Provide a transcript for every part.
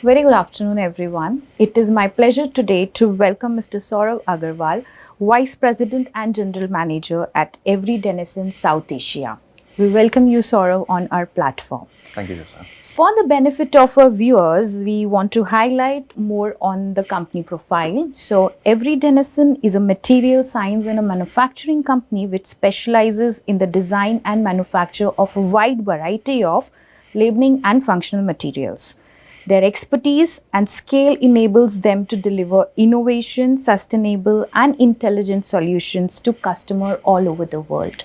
Very good afternoon, everyone. It is my pleasure today to welcome Mr. Saurabh Agarwal, Vice President and General Manager at Avery Dennison South Asia. We welcome you, Saurabh, on our platform. Thank you, Jyotsna. For the benefit of our viewers, we want to highlight more on the company profile. So, Avery Dennison is a material science and a manufacturing company which specializes in the design and manufacture of a wide variety of labeling and functional materials. Their expertise and scale enables them to deliver innovation, sustainable and intelligent solutions to customers all over the world.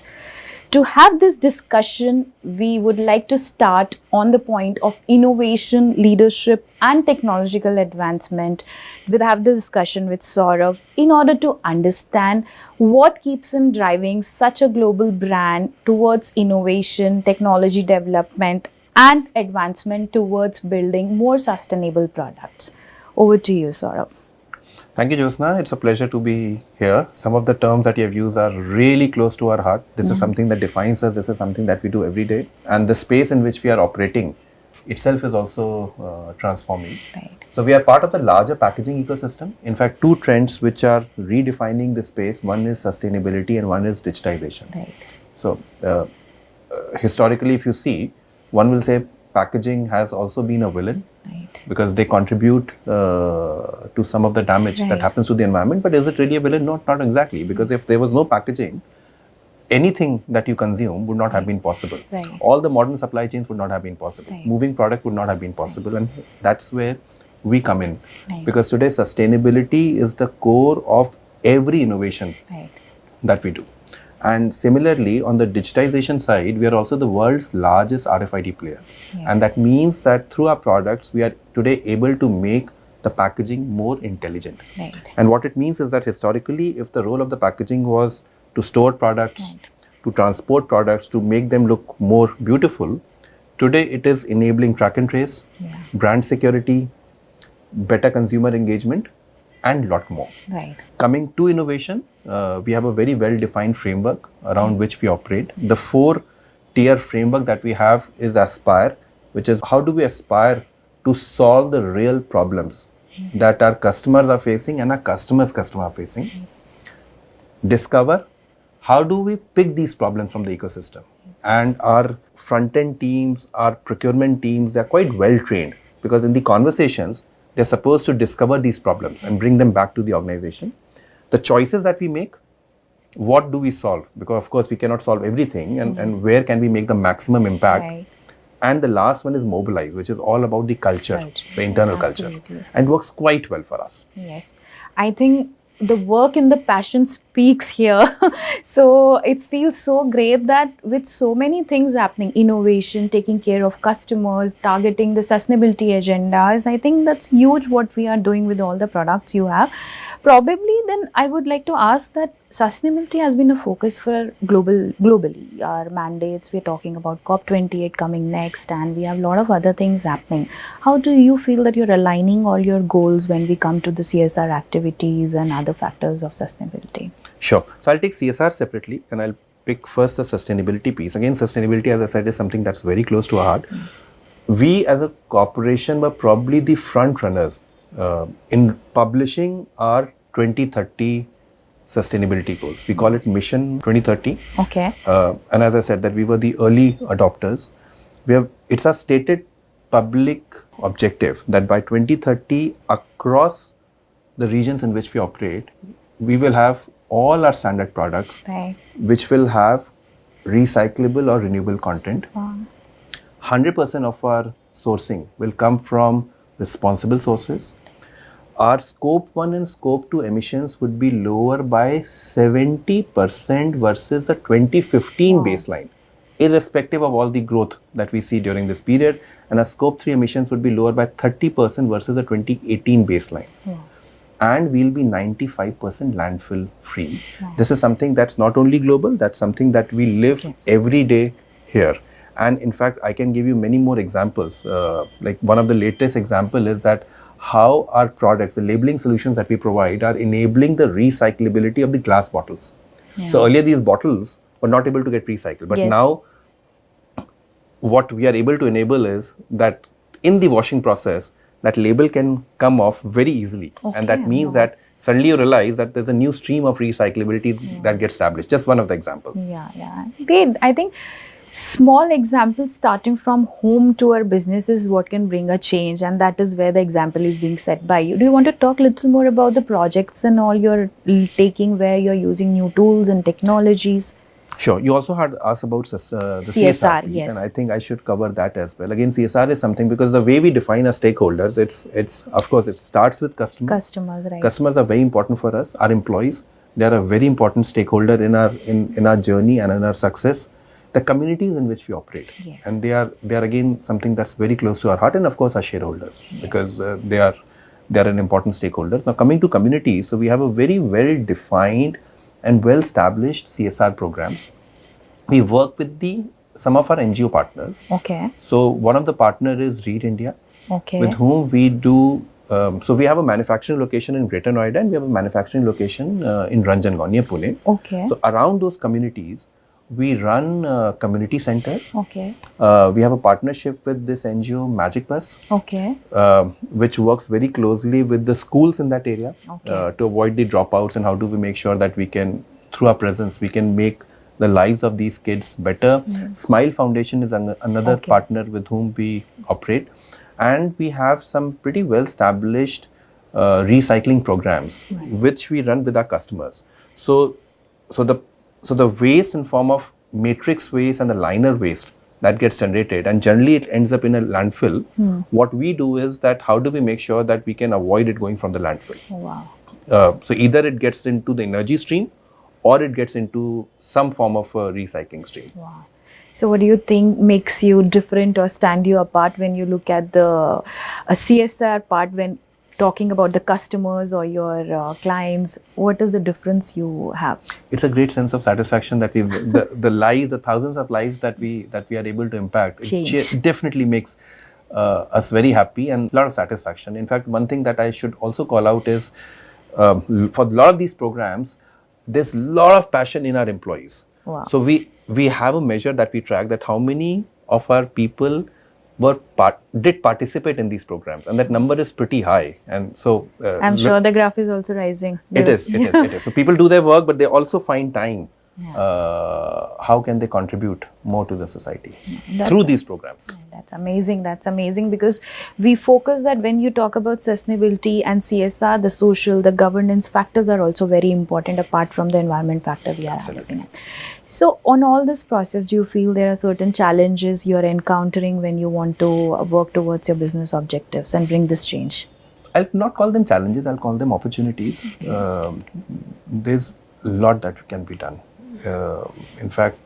To have this discussion, we would like to start on the point of innovation, leadership and technological advancement. We'll have the discussion with Saurabh in order to understand what keeps him driving such a global brand towards innovation, technology development and advancement towards building more sustainable products. Over to you, Saurabh. Thank you, Jyotsna. It's a pleasure to be here. Some of the terms that you have used are really close to our heart. This is something that defines us. This is something that we do every day. And the space in which we are operating itself is also transforming. Right. So we are part of the larger packaging ecosystem. In fact, two trends which are redefining the space. One is sustainability and one is digitization. Right. So historically, if you see, one will say packaging has also been a villain. Right. Because they contribute to some of the damage that happens to the environment. But is it really a villain? Not exactly. Because if there was no packaging, anything that you consume would not have been possible. Right. All the modern supply chains would not have been possible. Right. Moving product would not have been possible. And that's where we come in. Right. Because today sustainability is the core of every innovation that we do. And similarly, on the digitization side, we are also the world's largest RFID player. Yes. And that means that through our products, we are today able to make the packaging more intelligent. Right. And what it means is that historically, if the role of the packaging was to store products, to transport products, to make them look more beautiful, today it is enabling track and trace, brand security, better consumer engagement, and lot more. Right. Coming to innovation, we have a very well-defined framework around which we operate. The 4-tier framework that we have is Aspire, which is how do we aspire to solve the real problems that our customers are facing and our customers are facing. Discover, how do we pick these problems from the ecosystem? And our front-end teams, our procurement teams, they're quite well-trained because in the conversations, they're supposed to discover these problems and bring them back to the organization. The choices that we make, what do we solve? Because of course we cannot solve everything and where can we make the maximum impact? Right. And the last one is mobilize, which is all about the culture, the internal culture, and works quite well for us. Yes. I think the work and the passion speaks here. So it feels so great that with so many things happening, innovation, taking care of customers, targeting the sustainability agendas, I think that's huge what we are doing with all the products you have. Probably then I would like to ask that sustainability has been a focus for globally. Our mandates, we're talking about COP28 coming next and we have a lot of other things happening. How do you feel that you're aligning all your goals when we come to the CSR activities and other factors of sustainability? Sure. So I'll take CSR separately and I'll pick first the sustainability piece. Again, sustainability, as I said, is something that's very close to our heart. We as a corporation were probably the front runners in publishing our 2030 sustainability goals. We call it Mission 2030. Okay. And as I said, that we were the early adopters. It's a stated public objective that by 2030, across the regions in which we operate, we will have all our standard products, which will have recyclable or renewable content. 100% of our sourcing will come from responsible sources. Our scope 1 and scope 2 emissions would be lower by 70% versus the 2015 baseline, irrespective of all the growth that we see during this period. And our scope 3 emissions would be lower by 30% versus the 2018 baseline. And we'll be 95% landfill free. This is something that's not only global, that's something that we live every day here. And in fact, I can give you many more examples. Like one of the latest example is that how our products, the labeling solutions that we provide are enabling the recyclability of the glass bottles. So earlier these bottles were not able to get recycled, but now what we are able to enable is that in the washing process, that label can come off very easily. And that means that suddenly you realize that there's a new stream of recyclability that gets established. Just one of the examples. Yeah. Great. I think small examples starting from home to our business is what can bring a change, and that is where the example is being set by you. Do you want to talk a little more about the projects and all you're taking where you're using new tools and technologies? Sure. You also had asked about the CSR piece, yes. and I think I should cover that as well. Again, CSR is something, because the way we define our stakeholders, it's of course it starts with customers. Customers, right? Customers are very important for us. Our employees, they are a very important stakeholder in our journey and in our success. The communities in which we operate, and they are again something that's very close to our heart, and of course our shareholders, because they are an important stakeholders. Now, coming to communities, so we have a very well defined and well-established CSR programs. We work with some of our NGO partners. Okay. So one of the partner is Read India, with whom we do. So we have a manufacturing location in Greater Noida, and we have a manufacturing location in Ranjangaon near Pune. Okay. So around those communities, we run community centers. Okay. We have a partnership with this NGO Magic Bus, which works very closely with the schools in that area to avoid the dropouts, and how do we make sure that we can, through our presence, we can make the lives of these kids better. Smile Foundation is another partner with whom we operate, and we have some pretty well established recycling programs which we run with our customers. So the waste in form of matrix waste and the liner waste that gets generated, and generally it ends up in a landfill. What we do is that how do we make sure that we can avoid it going from the landfill? So either it gets into the energy stream, or it gets into some form of a recycling stream. So what do you think makes you different or stand you apart when you look at the CSR part, when talking about the customers or your clients? What is the difference you have? It's a great sense of satisfaction that the lives, the thousands of lives that we are able to impact. It definitely makes us very happy and a lot of satisfaction. In fact, one thing that I should also call out is for a lot of these programs, there's a lot of passion in our employees. So we have a measure that we track, that how many of our people did participate in these programs, and that number is pretty high. And so I'm sure the graph is also rising. It is. So people do their work, but they also find time. How can they contribute more to the society through these programs? That's amazing, because we focus that when you talk about sustainability and CSR, the social, the governance factors are also very important apart from the environment factor we are analyzing. So on all this process, do you feel there are certain challenges you're encountering when you want to work towards your business objectives and bring this change? I'll not call them challenges, I'll call them opportunities. There's a lot that can be done. In fact,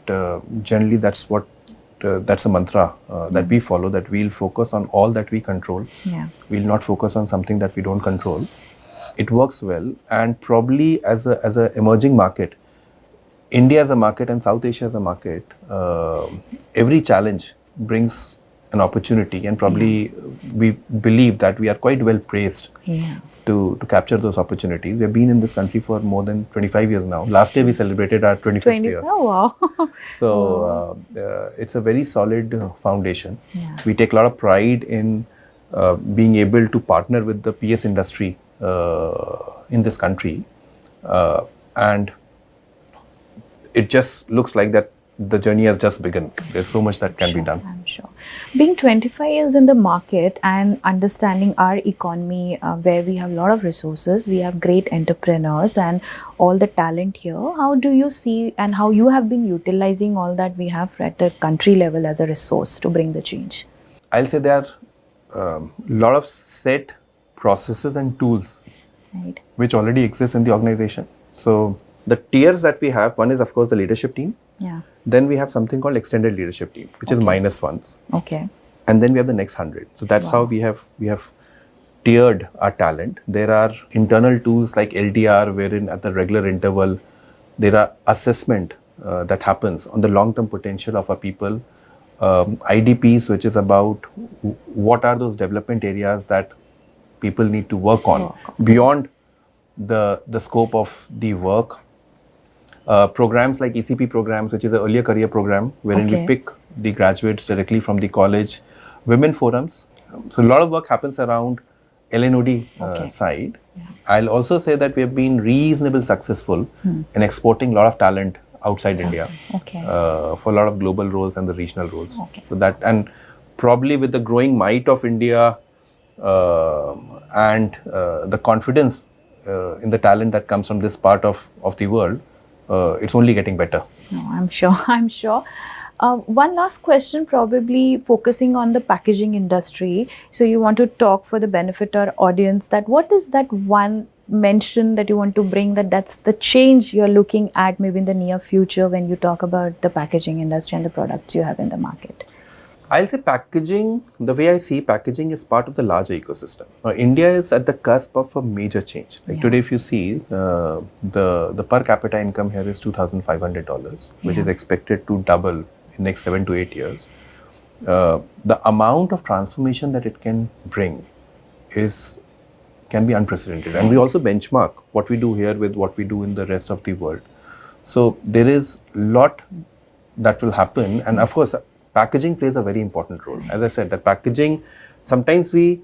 generally that's a mantra that we follow, that we'll focus on all that we control. We'll not focus on something that we don't control. It works well, and probably as a emerging market, India as a market and South Asia as a market, every challenge brings an opportunity, and probably we believe that we are quite well placed to capture those opportunities. We have been in this country for more than 25 years now. Last year we celebrated our 25th year. Oh wow! So it's a very solid foundation. We take a lot of pride in being able to partner with the PS industry in this country, and it just looks like that the journey has just begun. There's so much that can be done. I'm sure. Being 25 years in the market and understanding our economy, where we have a lot of resources, we have great entrepreneurs and all the talent here, how do you see and how you have been utilizing all that we have at the country level as a resource to bring the change? I'll say there are a lot of set processes and tools which already exist in the organization. So the tiers that we have, one is of course the leadership team. Then we have something called extended leadership team, which is -1s. And then we have the next 100. So that's how we have tiered our talent. There are internal tools like LDR, wherein at the regular interval there are assessment that happens on the long-term potential of our people. IDPs, which is about what are those development areas that people need to work on beyond the scope of the work. Programs like ECP programs, which is an earlier career program, wherein we pick the graduates directly from the college. Women forums. So a lot of work happens around LNOD Okay. side, I'll also say that we have been reasonably successful in exporting a lot of talent outside India Okay. for a lot of global roles and the regional roles. Okay. So that, and probably with the growing might of India and the confidence in the talent that comes from this part of the world, it's only getting better. No, I'm sure. I'm sure. One last question, probably focusing on the packaging industry. So you want to talk for the benefit of our audience that what is that one mention that you want to bring that's the change you're looking at maybe in the near future when you talk about the packaging industry and the products you have in the market? I'll say packaging, the way I see packaging is part of the larger ecosystem. India is at the cusp of a major change. Like today, if you see, the per capita income here is $2,500, which is expected to double in next 7 to 8 years. The amount of transformation that it can bring can be unprecedented. And we also benchmark what we do here with what we do in the rest of the world. So there is a lot that will happen. And of course, packaging plays a very important role. As I said, that packaging, sometimes we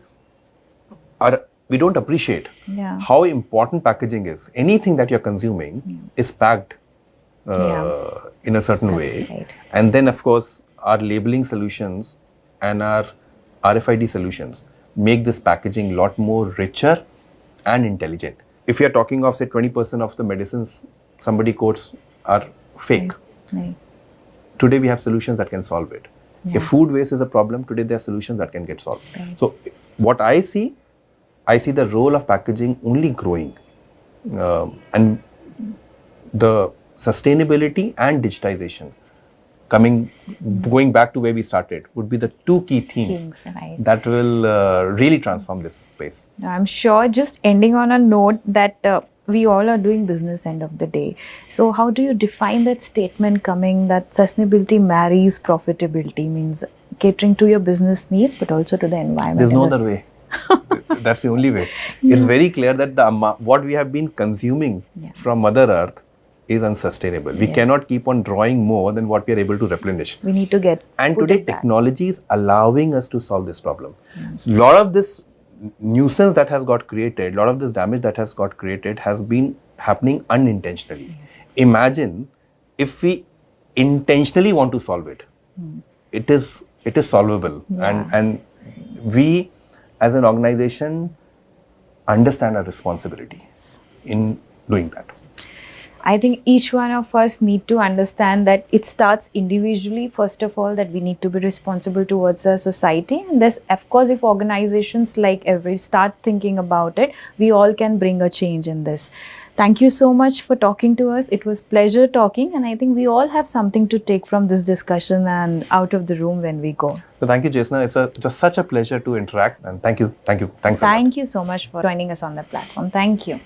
don't appreciate how important packaging is. Anything that you're consuming is packed in a certain way. Right. And then, of course, our labeling solutions and our RFID solutions make this packaging a lot more richer and intelligent. If you're talking of, say, 20% of the medicines somebody quotes are fake. Right. Today we have solutions that can solve it. If food waste is a problem, today there are solutions that can get solved. Right. So what I see the role of packaging only growing. And the sustainability and digitization going back to where we started would be the two key themes Right. that will really transform this space. I'm sure. Just ending on a note that we all are doing business end of the day. So how do you define that statement coming that sustainability marries profitability, means catering to your business needs but also to the environment? There's no other way. That's the only way. It's very clear that what we have been consuming from Mother Earth is unsustainable. We cannot keep on drawing more than what we are able to replenish. We need to get. And today technology is allowing us to solve this problem. A lot of this nuisance that has got created, a lot of this damage that has got created has been happening unintentionally. Imagine if we intentionally want to solve it. It is solvable. And we as an organization understand our responsibility in doing that. I think each one of us need to understand that it starts individually, first of all, that we need to be responsible towards our society. And this, of course, if organizations like Avery start thinking about it, we all can bring a change in this. Thank you so much for talking to us. It was pleasure talking, and I think we all have something to take from this discussion and out of the room when we go. So thank you, Jesna. It's just such a pleasure to interact, and thank you. Thanks a lot. Thank you so much for joining us on the platform. Thank you.